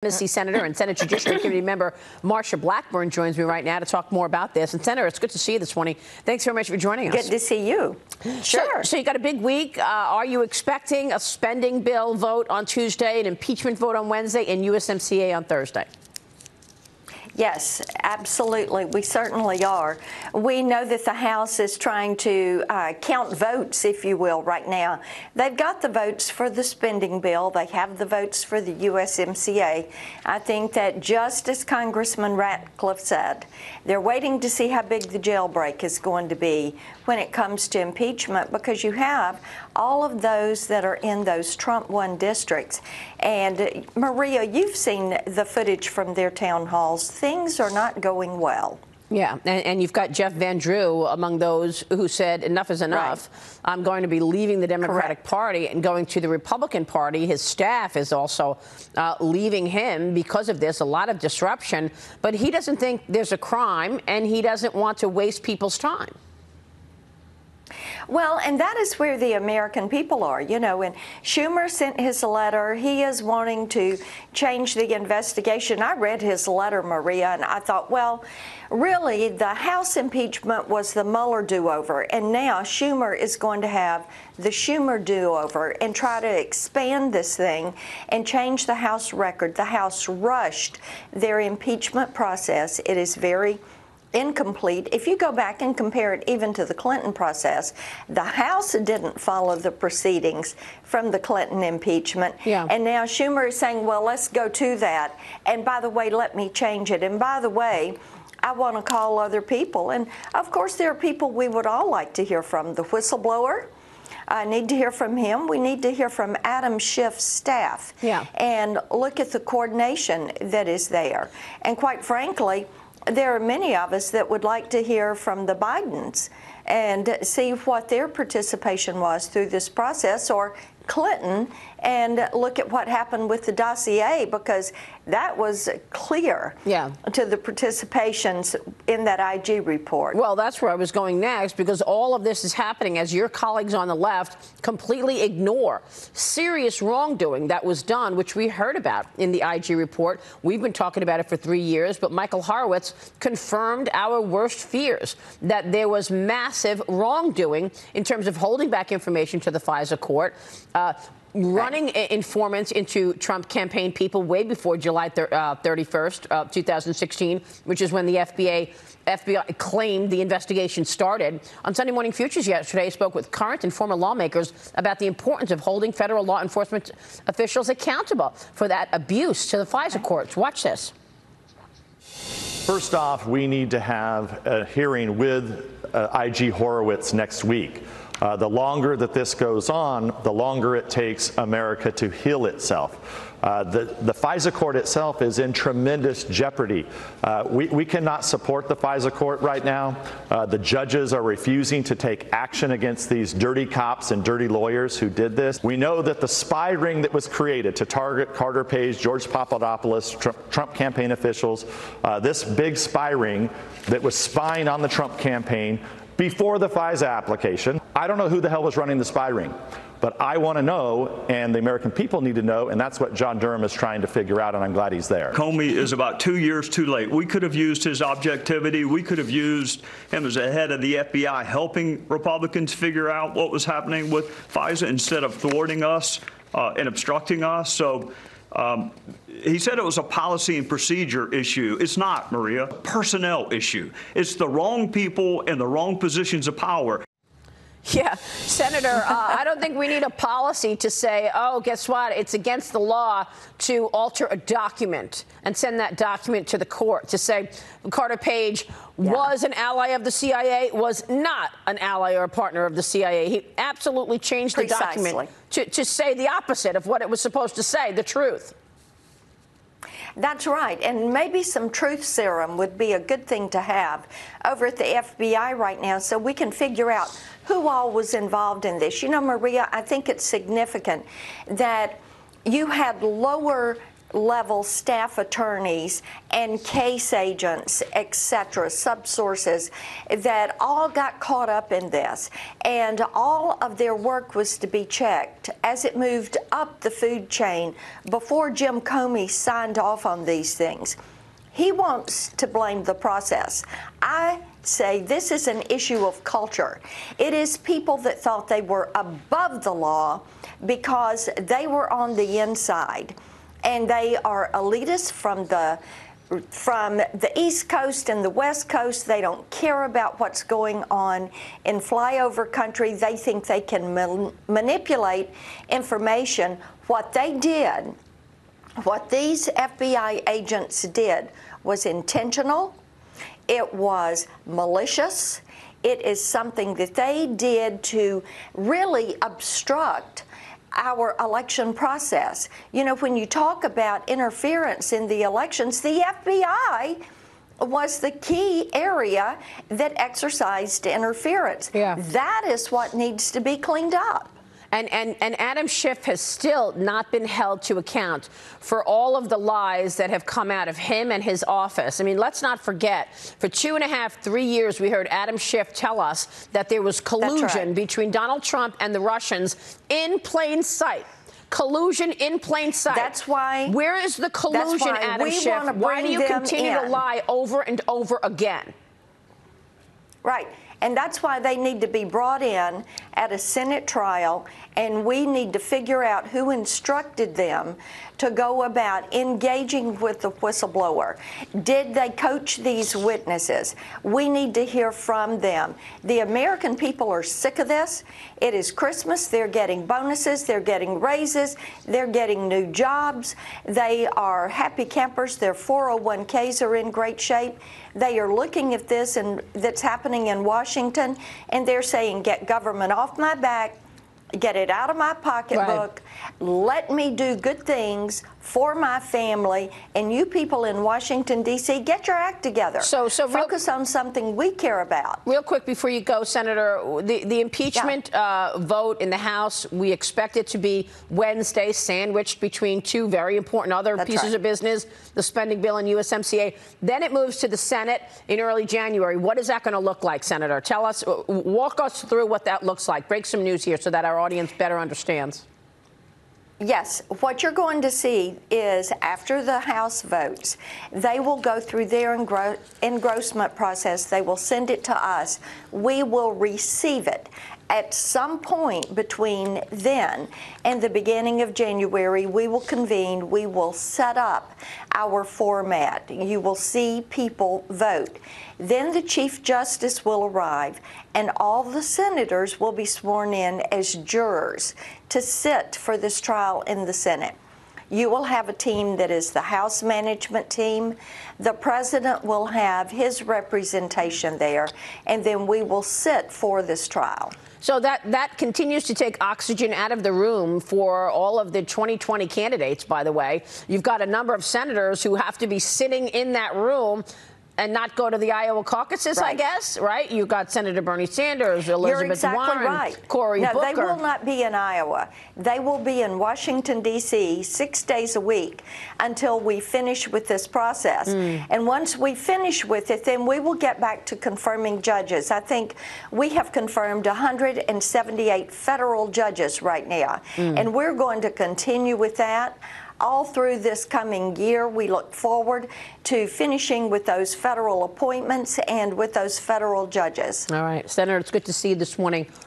Tennessee Senator and Senate Judiciary Committee member Marsha Blackburn joins me right now to talk more about this. And Senator, it's good to see you this morning. Thanks very much for joining us. Good to see you. Sure. So you got a big week. Are you expecting a spending bill vote on Tuesday, an impeachment vote on Wednesday, and USMCA on Thursday? Yes, absolutely. We certainly are. We know that the House is trying to count votes, if you will, right now. They've got the votes for the spending bill. They have the votes for the USMCA. I think that just as Congressman Ratcliffe said, they're waiting to see how big the jailbreak is going to be when it comes to impeachment, because you have all of those that are in those Trump won districts. And Maria, you've seen the footage from their town halls. Things are not going well. Yeah, and you've got Jeff Van Drew among those who said enough is enough. Right. I'm going to be leaving the Democratic Party and going to the Republican Party. His staff is also leaving him because of this, a lot of disruption. But he doesn't think there's a crime, and he doesn't want to waste people's time. Well, and that is where the American people are. You know, when Schumer sent his letter, he is wanting to change the investigation. I read his letter, Maria, and I thought, well, really, the House impeachment was the Mueller do-over, and now Schumer is going to have the Schumer do-over and try to expand this thing and change the House record. The House rushed their impeachment process. It is very incomplete. If you go back and compare it even to the Clinton process, the House didn't follow the proceedings from the Clinton impeachment. Yeah. And now Schumer is saying, well, let's go to that. And by the way, let me change it. And by the way, I want to call other people. And of course, there are people we would all like to hear from. The whistleblower, I need to hear from him. We need to hear from Adam Schiff's staff. Yeah. And look at the coordination that is there. And quite frankly, there are many of us that would like to hear from the Bidens and see what their participation was through this process, or Clinton, and look at what happened with the dossier, because that was clear to the participations in that IG report. Well, that's where I was going next, because all of this is happening as your colleagues on the left completely ignore serious wrongdoing that was done, which we heard about in the IG report. We've been talking about it for 3 years, but Michael Horowitz confirmed our worst fears, that there was massive wrongdoing in terms of holding back information to the FISA court, running informants into Trump campaign people way before July 31st, 2016, which is when the FBI claimed the investigation started. On Sunday Morning Futures yesterday, I spoke with current and former lawmakers about the importance of holding federal law enforcement officials accountable for that abuse to the FISA courts. Watch this. First off, we need to have a hearing with IG Horowitz next week. The longer that this goes on, the longer it takes America to heal itself. The FISA court itself is in tremendous jeopardy. We cannot support the FISA court right now. The judges are refusing to take action against these dirty cops and dirty lawyers who did this. We know that the spy ring that was created to target Carter Page, George Papadopoulos, Trump campaign officials, this big spy ring that was spying on the Trump campaign before the FISA application. I don't know who the hell was running the spy ring, but I want to know, and the American people need to know, and that's what John Durham is trying to figure out, and I'm glad he's there. Comey is about 2 years too late. We could have used his objectivity. We could have used him as a head of the FBI helping Republicans figure out what was happening with FISA instead of thwarting us and obstructing us. So he said it was a policy and procedure issue. It's not, Maria. Personnel issue. It's the wrong people in the wrong positions of power. Yeah, Senator, I don't think we need a policy to say, oh, guess what? It's against the law to alter a document and send that document to the court to say Carter Page was an ally of the CIA, was not an ally or a partner of the CIA. He absolutely changed the document to say the opposite of what it was supposed to say, the truth. That's right. And maybe some truth serum would be a good thing to have over at the FBI right now, so we can figure out who all was involved in this. You know, Maria, I think it's significant that you had lower level staff attorneys and case agents, etc., subsources that all got caught up in this, and all of their work was to be checked as it moved up the food chain before Jim Comey signed off on these things. He wants to blame the process. I say this is an issue of culture. It is people that thought they were above the law because they were on the inside. And they are elitists from the East Coast and the West Coast. They don't care about what's going on in flyover country. They think they can manipulate information. What they did, what these FBI agents did, was intentional. It was malicious. It is something that they did to really obstruct our election process. You know, when you talk about interference in the elections, the FBI was the key area that exercised interference. Yeah. That is what needs to be cleaned up. And Adam Schiff has still not been held to account for all of the lies that have come out of him and his office. I mean, let's not forget, for 2.5, 3 years, we heard Adam Schiff tell us that there was collusion between Donald Trump and the Russians in plain sight. Collusion in plain sight. That's why. Where is the collusion, Adam Schiff? Why do you continue to lie over and over again? Right. And that's why they need to be brought in at a Senate trial, and we need to figure out who instructed them to go about engaging with the whistleblower. Did they coach these witnesses? We need to hear from them. The American people are sick of this. It is Christmas. They're getting bonuses. They're getting raises. They're getting new jobs. They are happy campers. Their 401ks are in great shape. They are looking at this and that's happening in Washington, and they're saying, get government off my back, get it out of my pocketbook, let me do good things for my family, and you people in Washington, D.C., get your act together. So focus on something we care about. Real quick before you go, Senator, the impeachment vote in the House, we expect it to be Wednesday, sandwiched between two very important other pieces of business, the spending bill and USMCA. Then it moves to the Senate in early January. What is that going to look like, Senator? Tell us, walk us through what that looks like. Break some news here so that our audience better understands. Yes, what you're going to see is after the House votes, they will go through their engrossment process. They will send it to us. We will receive it. At some point between then and the beginning of January, we will convene. We will set up our format. You will see people vote. Then the Chief Justice will arrive, and all the senators will be sworn in as jurors to sit for this trial in the Senate. You will have a team that is the House management team. The president will have his representation there, and then we will sit for this trial. So that continues to take oxygen out of the room for all of the 2020 candidates, by the way. You've got a number of senators who have to be sitting in that room and not go to the Iowa caucuses, I guess, right? You've got Senator Bernie Sanders, Elizabeth Warren, Cory Booker. They will not be in Iowa. They will be in Washington, D.C. 6 days a week until we finish with this process. And once we finish with it, then we will get back to confirming judges. I think we have confirmed 178 federal judges right now, and we're going to continue with that. All through this coming year, we look forward to finishing with those federal appointments and with those federal judges. All right, Senator, it's good to see you this morning.